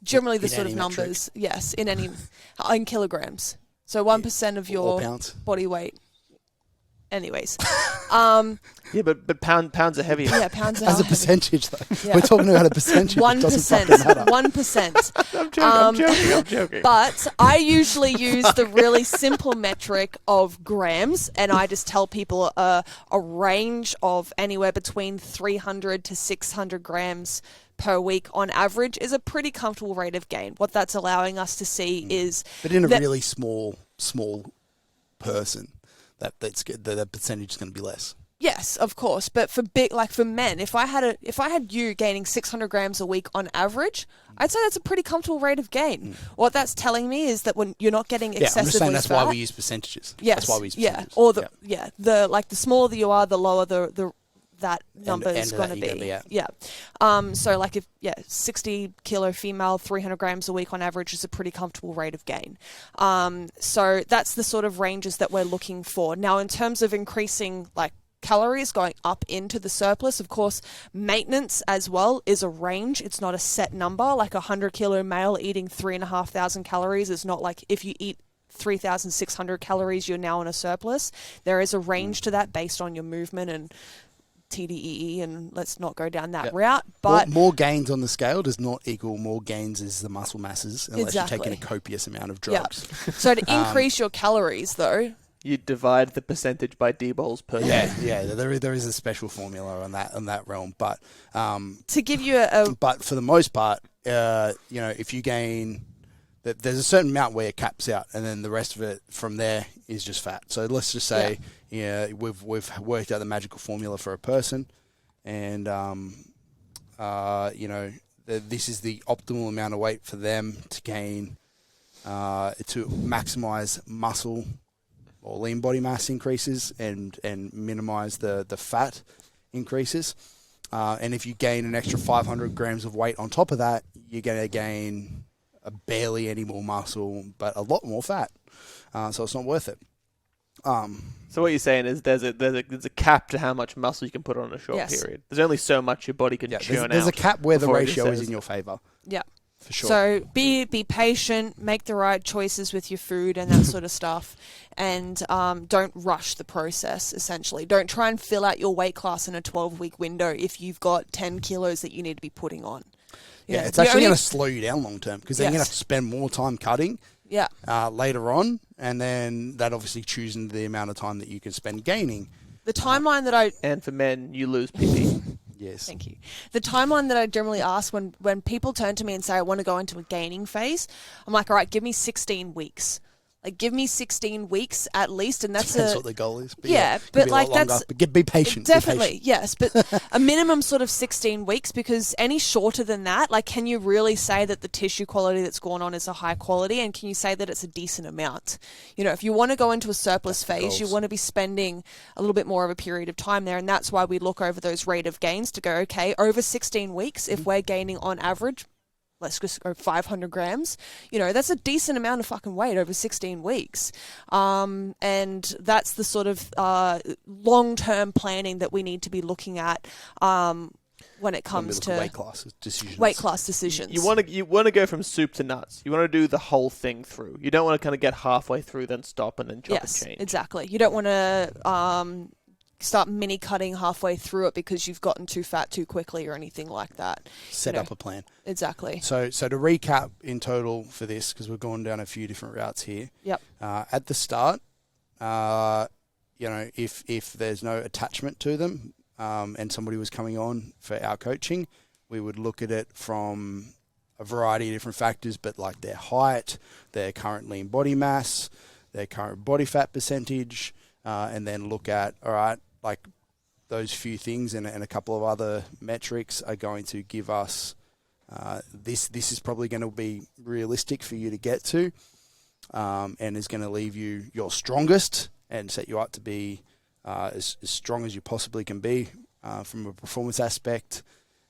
generally the In sort of any metric. numbers. Yes, in kilograms. So 1% of Or your pounds. body weight. Anyways, Yeah, but pounds are heavier. yeah, pounds As a are percentage, though. Yeah. We're talking about a percentage. It doesn't fucking matter. 1%. I'm joking. But I usually use the really simple metric of grams, and I just tell people a range of anywhere between 300 to 600 grams per week on average is a pretty comfortable rate of gain. What that's allowing us to see is But in a that- really small person, that percentage is going to be less. Yes, of course. But for men, if I had you gaining 600 grams a week on average, I'd say that's a pretty comfortable rate of gain. What that's telling me is that when you're not getting Yeah, I'm excessively just saying that's fat, why we use percentages. yes, That's why we use yeah, percentages. or the smaller you are, the lower the that number is going to be. at. Yeah. So like 60 kilo female, 300 grams a week on average is a pretty comfortable rate of gain. So that's the sort of ranges that we're looking for. Now, in terms of increasing like calories going up into the surplus, of course, maintenance as well is a range. It's not a set number. Like 100 kilo male eating 3,500 calories is not like if you eat 3,600 calories, you're now in a surplus. There is a range to that based on your movement and TDEE, and let's not go down that route. But more gains on the scale does not equal more gains as the muscle masses unless you're taking a copious amount of drugs. So to increase your calories, though, you divide the percentage by D-bols per day. Yeah. There is a special formula on that realm, but to give you but for the most part, if you gain. There's a certain amount where it caps out, and then the rest of it from there is just fat. So let's just say, we've worked out the magical formula for a person, and this is the optimal amount of weight for them to gain, to maximize muscle or lean body mass increases and minimize the fat increases. And if you gain an extra 500 grams of weight on top of that, you're going to gain barely any more muscle, but a lot more fat. So it's not worth it. So what you're saying is there's a cap to how much muscle you can put on a short period. There's only so much your body can churn out. There's a cap where the ratio is in your favor. Yeah. For sure. So be patient, make the right choices with your food and that sort of stuff, and don't rush the process, essentially. Don't try and fill out your weight class in a 12-week window if you've got 10 kilos that you need to be putting on. Yeah, it's actually going to slow you down long term because then you're going to have to spend more time cutting later on, and then that obviously chews into the amount of time that you can spend gaining. The timeline that And for men, you lose PP. Yes. Thank you. The timeline that I generally ask when people turn to me and say, I want to go into a gaining phase, I'm like, all right, give me 16 weeks. Like, give me 16 weeks at least, and that's what the goal is. But but like that's but be patient. Definitely, yes, but a minimum sort of 16 weeks, because any shorter than that, like, can you really say that the tissue quality that's going on is a high quality, and can you say that it's a decent amount? If you want to go into a surplus phase, you want to be spending a little bit more of a period of time there, and that's why we look over those rate of gains to go, okay, over 16 weeks, if we're gaining on average, let's just go 500 grams. That's a decent amount of fucking weight over 16 weeks. And that's the sort of long-term planning that we need to be looking at when it comes to weight class decisions. Weight class decisions. You want to go from soup to nuts. You want to do the whole thing through. You don't want to kind of get halfway through, then stop and then chop and change. Yes, exactly. You don't want to start mini cutting halfway through it because you've gotten too fat too quickly or anything like that. Set up a plan. Exactly. So to recap in total for this, because we're going down a few different routes here. Yep. At the start, if there's no attachment to them, and somebody was coming on for our coaching, we would look at it from a variety of different factors, but like their height, their current lean body mass, their current body fat percentage, and then look at, all right, like those few things and a couple of other metrics are going to give us this is probably going to be realistic for you to get to, and is going to leave you your strongest and set you up to be as strong as you possibly can be from a performance aspect.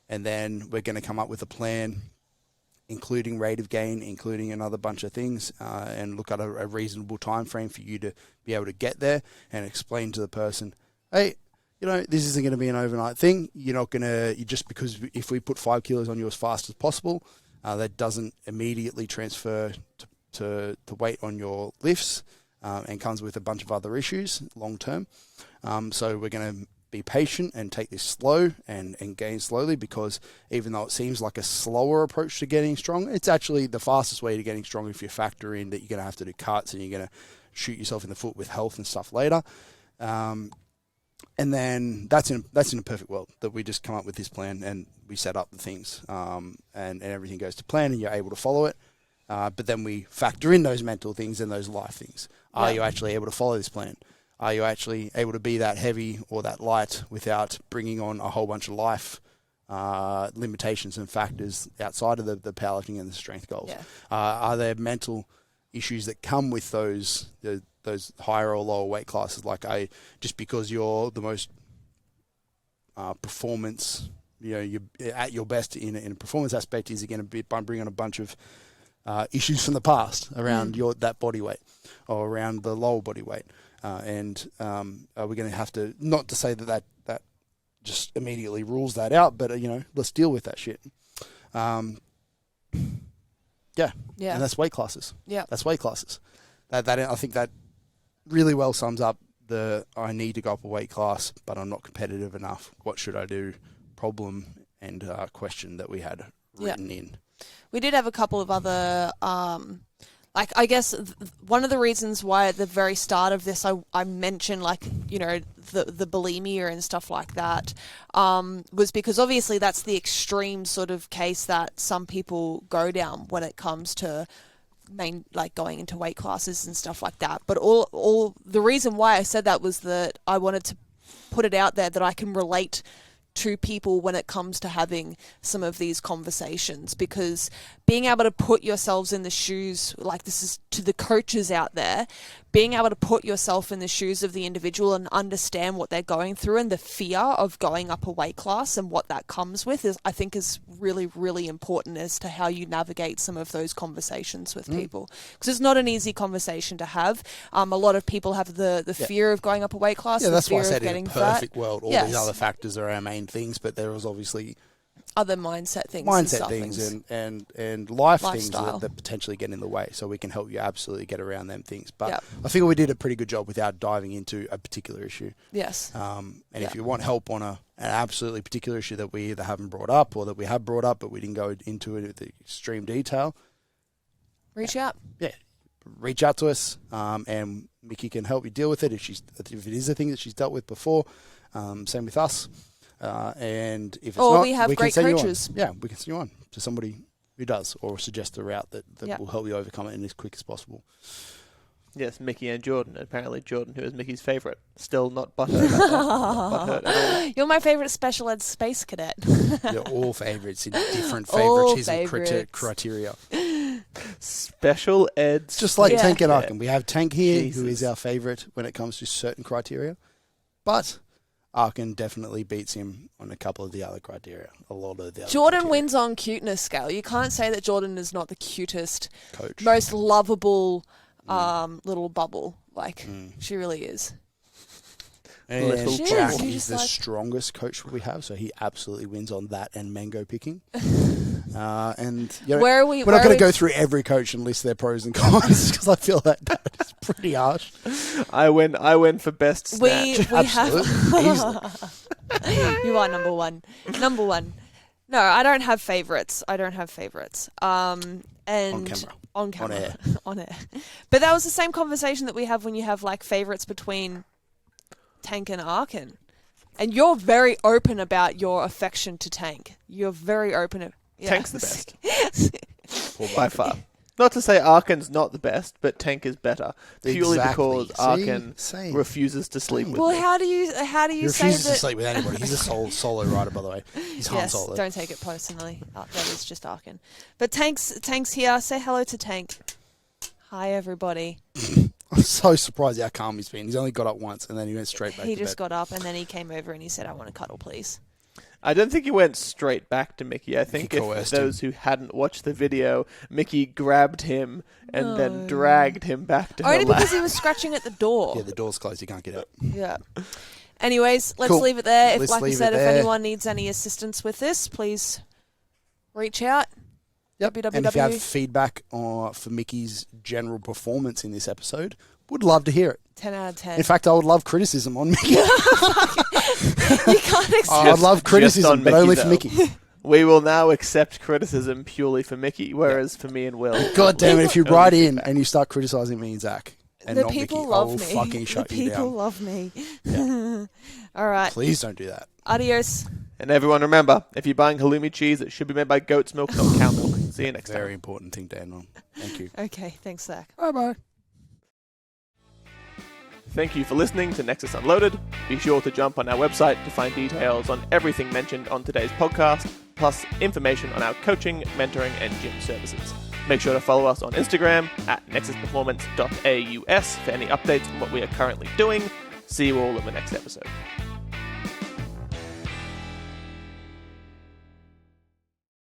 And then we're going to come up with a plan, including rate of gain, including another bunch of things, and look at a reasonable time frame for you to be able to get there, and explain to the person, hey, this isn't going to be an overnight thing. You're not going to, just because if we put 5 kilos on you as fast as possible, that doesn't immediately transfer to weight on your lifts, and comes with a bunch of other issues long term. So we're going to be patient and take this slow and gain slowly, because even though it seems like a slower approach to getting strong, it's actually the fastest way to getting strong if you factor in that you're going to have to do cuts and you're going to shoot yourself in the foot with health and stuff later. And then that's in a perfect world that we just come up with this plan and we set up the things, and everything goes to plan and you're able to follow it. But then we factor in those mental things and those life things. Are you actually able to follow this plan? Are you actually able to be that heavy or that light without bringing on a whole bunch of life limitations and factors outside of the powerlifting and the strength goals? Yeah. Are there mental issues that come with those higher or lower weight classes? Like, just because you're the most performance, you're at your best in a performance aspect is going to be by bringing a bunch of issues from the past around that body weight or around the lower body weight. And we're going to have to, not to say that just immediately rules that out, but, let's deal with that shit. Yeah. And that's weight classes. Yeah. That's weight classes. That I think that really well sums up I need to go up a weight class, but I'm not competitive enough. What should I do? Problem and question that we had written in. We did have a couple of other, I guess one of the reasons why at the very start of this I mentioned the bulimia and stuff like that was because obviously that's the extreme sort of case that some people go down when it comes to going into weight classes and stuff like that. But all the reason why I said that was that I wanted to put it out there that I can relate to people when it comes to having some of these conversations, because being able to put yourselves in the shoes, this is to the coaches out there, being able to put yourself in the shoes of the individual and understand what they're going through and the fear of going up a weight class and what that comes with I think is really, really important as to how you navigate some of those conversations with people. Because it's not an easy conversation to have. A lot of people have the fear of going up a weight class. Yeah, that's why I said in a perfect world, all these other factors are our main things, but there was obviously other mindset things and life lifestyle things that potentially get in the way, so we can help you absolutely get around them things. But I think we did a pretty good job without diving into a particular issue. Yes. If you want help on an absolutely particular issue that we either haven't brought up or that we have brought up but we didn't go into it with extreme detail, reach out. Yeah, reach out to us, and Mikki can help you deal with it if it is a thing that she's dealt with before. Same with us. And if it's not, we have great coaches. Yeah, we can send you on to somebody who does, or suggest a route that will help you overcome it in as quick as possible. Yes, Mikki and Jordan. Apparently Jordan, who is Mikki's favourite, still not butthurt. Not butthurt at all. You're my favourite special ed space cadet. You're all favourites in different favouritism criteria. Special ed. Just like Tank and Arkin. We have Tank here, who is our favourite when it comes to certain criteria. But Arkin definitely beats him on a couple of the other criteria. A lot of the other Jordan criteria. wins on cuteness scale. You can't say that Jordan is not the cutest, coach, most lovable little bubble. She really is. And Little Jack She's is the strongest coach we have, so he absolutely wins on that and mango picking. And where are we? We're not going to go through every coach and list their pros and cons because I feel that is pretty harsh. I win for best snatch. We have. You are number one. Number one. No, I don't have favorites. And On camera. On air. But that was the same conversation that we have when you have favorites between Tank and Arkin. And you're very open about your affection to Tank. You're very open. Tank's the best. By far. Not to say Arkin's not the best, but Tank is better. Purely because Arkin refuses to sleep with me. Well, how do you He say refuses that? to sleep with anybody. He's a solo rider, by the way. He's Han Solo. Don't take it personally. That is just Arkin. But Tank's here. Say hello to Tank. Hi, everybody. I'm so surprised how calm he's been. He's only got up once, and then he went straight back to bed. He just got up, and then he came over and he said, I want to cuddle, please. I don't think he went straight back to Mikki. I think if those who hadn't watched the video, Mikki grabbed him and then dragged him back to her Only lap. because he was scratching at the door. Yeah, the door's closed. You can't get out. Yeah. Anyways, let's leave it there. Like I said, if anyone needs any assistance with this, please reach out. Yep. And if you have feedback for Mikki's general performance in this episode, would love to hear it. 10 out of 10. In fact, I would love criticism on Mikki. You can't accept. I'd love criticism, but only for Mikki. We will now accept criticism purely for Mikki, whereas for me and Will... God damn it, if you write in and you start criticising me and Zach and the not people Mikki, love I will me. fucking shut you down. The people love me. Yeah. All right. Please don't do that. Adios. And everyone remember, if you're buying halloumi cheese, it should be made by goat's milk, not cow milk. See you next time. Very important thing to end on. Thank you. Okay, thanks, Zach. Bye-bye. Thank you for listening to Nexus Unloaded. Be sure to jump on our website to find details on everything mentioned on today's podcast, plus information on our coaching, mentoring, and gym services. Make sure to follow us on Instagram at NexusPerformance.Aus for any updates on what we are currently doing. See you all in the next episode.